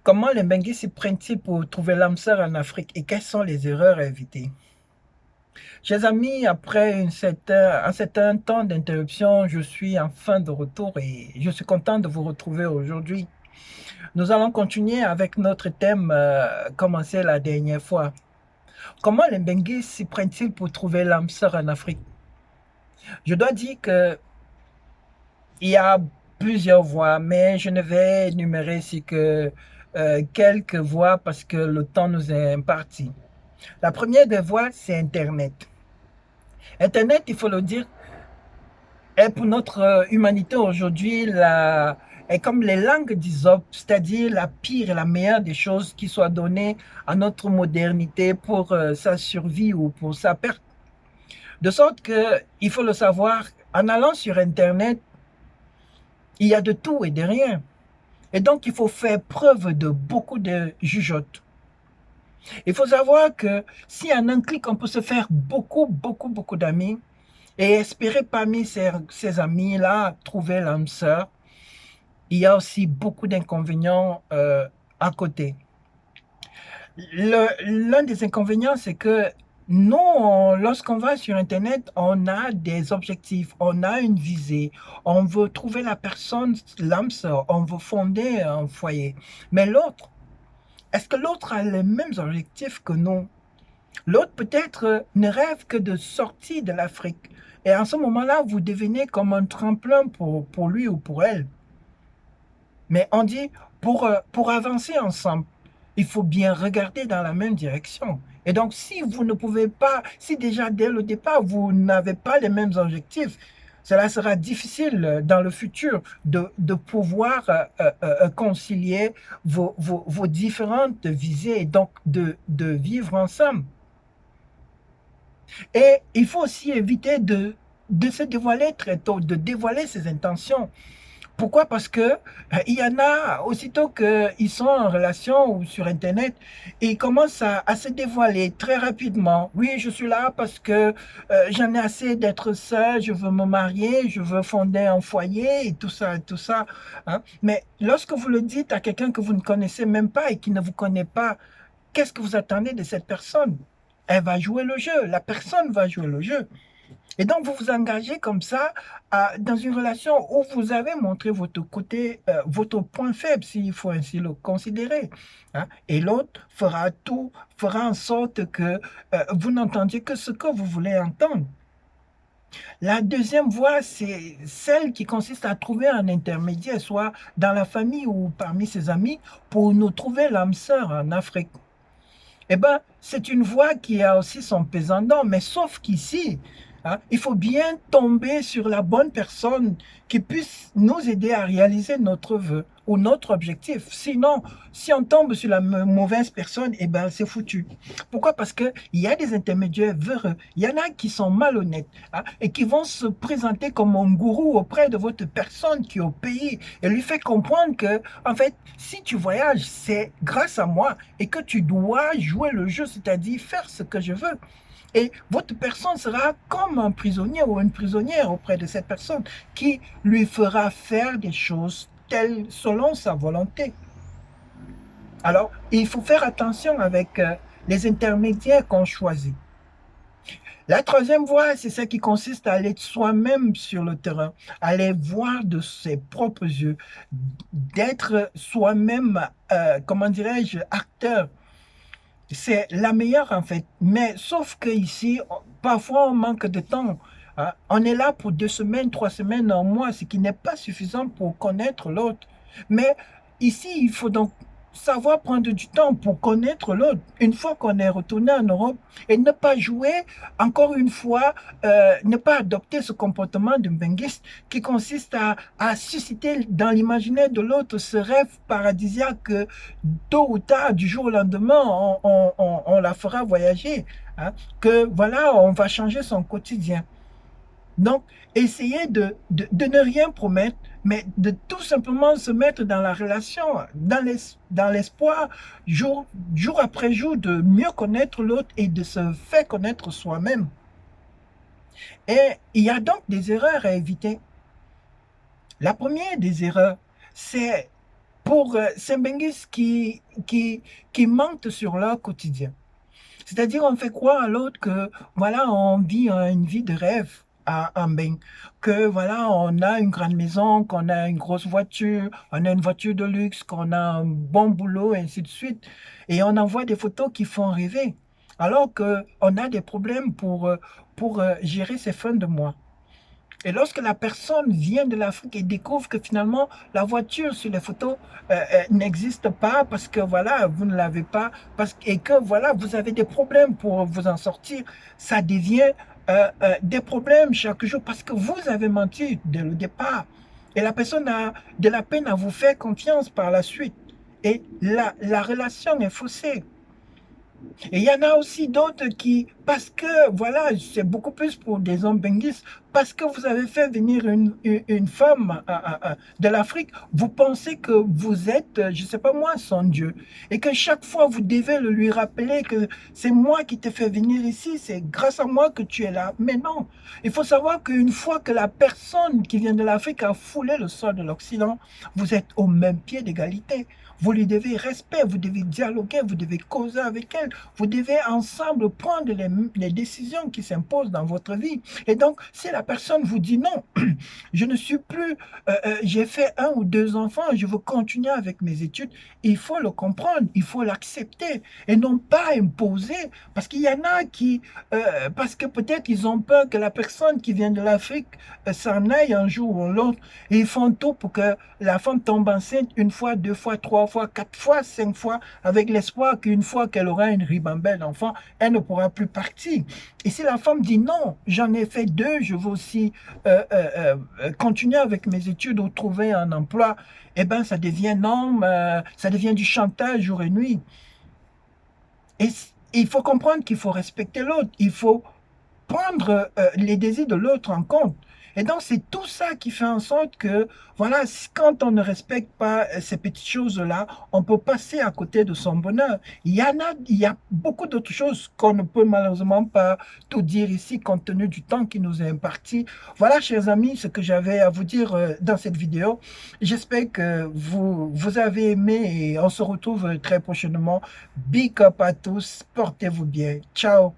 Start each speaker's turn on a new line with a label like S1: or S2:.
S1: Comment les Benguis s'y prennent-ils pour trouver l'âme sœur en Afrique et quelles sont les erreurs à éviter? Chers amis, après un certain temps d'interruption, je suis enfin de retour et je suis content de vous retrouver aujourd'hui. Nous allons continuer avec notre thème commencé la dernière fois. Comment les Benguis s'y prennent-ils pour trouver l'âme sœur en Afrique? Je dois dire que il y a plusieurs voies, mais je ne vais énumérer ici que quelques voies parce que le temps nous est imparti. La première des voies, c'est Internet. Internet, il faut le dire, est pour notre humanité aujourd'hui est comme les langues d'Isope, c'est-à-dire la pire et la meilleure des choses qui soient données à notre modernité pour sa survie ou pour sa perte. De sorte que, il faut le savoir, en allant sur Internet, il y a de tout et de rien. Et donc, il faut faire preuve de beaucoup de jugeote. Il faut savoir que si en un clic, on peut se faire beaucoup d'amis et espérer parmi ces amis-là trouver l'âme sœur, il y a aussi beaucoup d'inconvénients à côté. L'un des inconvénients, c'est que nous, lorsqu'on va sur Internet, on a des objectifs, on a une visée, on veut trouver la personne, l'âme sœur, on veut fonder un foyer. Mais l'autre, est-ce que l'autre a les mêmes objectifs que nous? L'autre peut-être ne rêve que de sortir de l'Afrique. Et en ce moment-là, vous devenez comme un tremplin pour lui ou pour elle. Mais on dit, pour avancer ensemble, il faut bien regarder dans la même direction. Et donc, si vous ne pouvez pas, si déjà dès le départ, vous n'avez pas les mêmes objectifs, cela sera difficile dans le futur de pouvoir concilier vos différentes visées et donc de vivre ensemble. Et il faut aussi éviter de se dévoiler très tôt, de dévoiler ses intentions. Pourquoi? Parce que il y en a, aussitôt qu'ils sont en relation ou sur Internet, ils commencent à se dévoiler très rapidement. Oui, je suis là parce que j'en ai assez d'être seul, je veux me marier, je veux fonder un foyer et tout ça. Hein. Mais lorsque vous le dites à quelqu'un que vous ne connaissez même pas et qui ne vous connaît pas, qu'est-ce que vous attendez de cette personne? Elle va jouer le jeu, la personne va jouer le jeu. Et donc, vous vous engagez comme ça dans une relation où vous avez montré votre côté, votre point faible, s'il faut ainsi le considérer. Hein. Et l'autre fera tout, fera en sorte que vous n'entendiez que ce que vous voulez entendre. La deuxième voie, c'est celle qui consiste à trouver un intermédiaire, soit dans la famille ou parmi ses amis, pour nous trouver l'âme sœur en Afrique. Eh bien, c'est une voie qui a aussi son pesant, mais sauf qu'ici, hein, il faut bien tomber sur la bonne personne qui puisse nous aider à réaliser notre vœu ou notre objectif. Sinon, si on tombe sur la mauvaise personne, eh ben, c'est foutu. Pourquoi? Parce qu'il y a des intermédiaires véreux. Il y en a qui sont malhonnêtes hein, et qui vont se présenter comme un gourou auprès de votre personne qui est au pays et lui fait comprendre que, en fait, si tu voyages, c'est grâce à moi et que tu dois jouer le jeu, c'est-à-dire faire ce que je veux. Et votre personne sera comme un prisonnier ou une prisonnière auprès de cette personne qui lui fera faire des choses telles selon sa volonté. Alors, il faut faire attention avec les intermédiaires qu'on choisit. La troisième voie, c'est celle qui consiste à aller soi-même sur le terrain, aller voir de ses propres yeux, d'être soi-même, comment dirais-je, acteur. C'est la meilleure en fait. Mais sauf que ici, parfois on manque de temps. Hein. On est là pour 2 semaines, 3 semaines, un mois, ce qui n'est pas suffisant pour connaître l'autre. Mais ici, il faut donc savoir prendre du temps pour connaître l'autre. Une fois qu'on est retourné en Europe et ne pas jouer, encore une fois, ne pas adopter ce comportement de benguiste qui consiste à susciter dans l'imaginaire de l'autre ce rêve paradisiaque que tôt ou tard, du jour au lendemain, on la fera voyager. Hein, que voilà, on va changer son quotidien. Donc, essayez de ne rien promettre, mais de tout simplement se mettre dans la relation, dans l'espoir, jour après jour, de mieux connaître l'autre et de se faire connaître soi-même. Et il y a donc des erreurs à éviter. La première des erreurs, c'est pour ces Benguis qui mentent sur leur quotidien. C'est-à-dire, on fait croire à l'autre que, voilà, on vit une vie de rêve à Mbeng, que, voilà, on a une grande maison, qu'on a une grosse voiture, on a une voiture de luxe, qu'on a un bon boulot, et ainsi de suite. Et on envoie des photos qui font rêver, alors qu'on a des problèmes pour gérer ces fins de mois. Et lorsque la personne vient de l'Afrique et découvre que finalement la voiture sur les photos n'existe pas parce que voilà, vous ne l'avez pas et que voilà, vous avez des problèmes pour vous en sortir, ça devient des problèmes chaque jour parce que vous avez menti dès le départ. Et la personne a de la peine à vous faire confiance par la suite. Et la relation est faussée. Et il y en a aussi d'autres qui, parce que, voilà, c'est beaucoup plus pour des hommes benguistes, parce que vous avez fait venir une femme de l'Afrique, vous pensez que vous êtes, je ne sais pas moi, son Dieu. Et que chaque fois, vous devez le lui rappeler que c'est moi qui t'ai fait venir ici, c'est grâce à moi que tu es là. Mais non, il faut savoir qu'une fois que la personne qui vient de l'Afrique a foulé le sol de l'Occident, vous êtes au même pied d'égalité. Vous lui devez respect, vous devez dialoguer, vous devez causer avec elle, vous devez ensemble prendre les décisions qui s'imposent dans votre vie. Et donc, si la personne vous dit non, je ne suis plus, j'ai fait 1 ou 2 enfants, je veux continuer avec mes études, il faut le comprendre, il faut l'accepter et non pas imposer. Parce qu'il y en a qui, parce que peut-être ils ont peur que la personne qui vient de l'Afrique s'en aille un jour ou l'autre et ils font tout pour que la femme tombe enceinte 1 fois, 2 fois, 3 fois, 4 fois, 5 fois, avec l'espoir qu'une fois qu'elle aura une ribambelle d'enfant, elle ne pourra plus partir. Et si la femme dit non, j'en ai fait 2, je veux aussi continuer avec mes études ou trouver un emploi, eh bien, ça devient non, ça devient du chantage jour et nuit. Et il faut comprendre qu'il faut respecter l'autre, il faut prendre les désirs de l'autre en compte. Et donc, c'est tout ça qui fait en sorte que, voilà, quand on ne respecte pas ces petites choses-là, on peut passer à côté de son bonheur. Il y a beaucoup d'autres choses qu'on ne peut malheureusement pas tout dire ici, compte tenu du temps qui nous est imparti. Voilà, chers amis, ce que j'avais à vous dire dans cette vidéo. J'espère que vous avez aimé et on se retrouve très prochainement. Big up à tous, portez-vous bien. Ciao.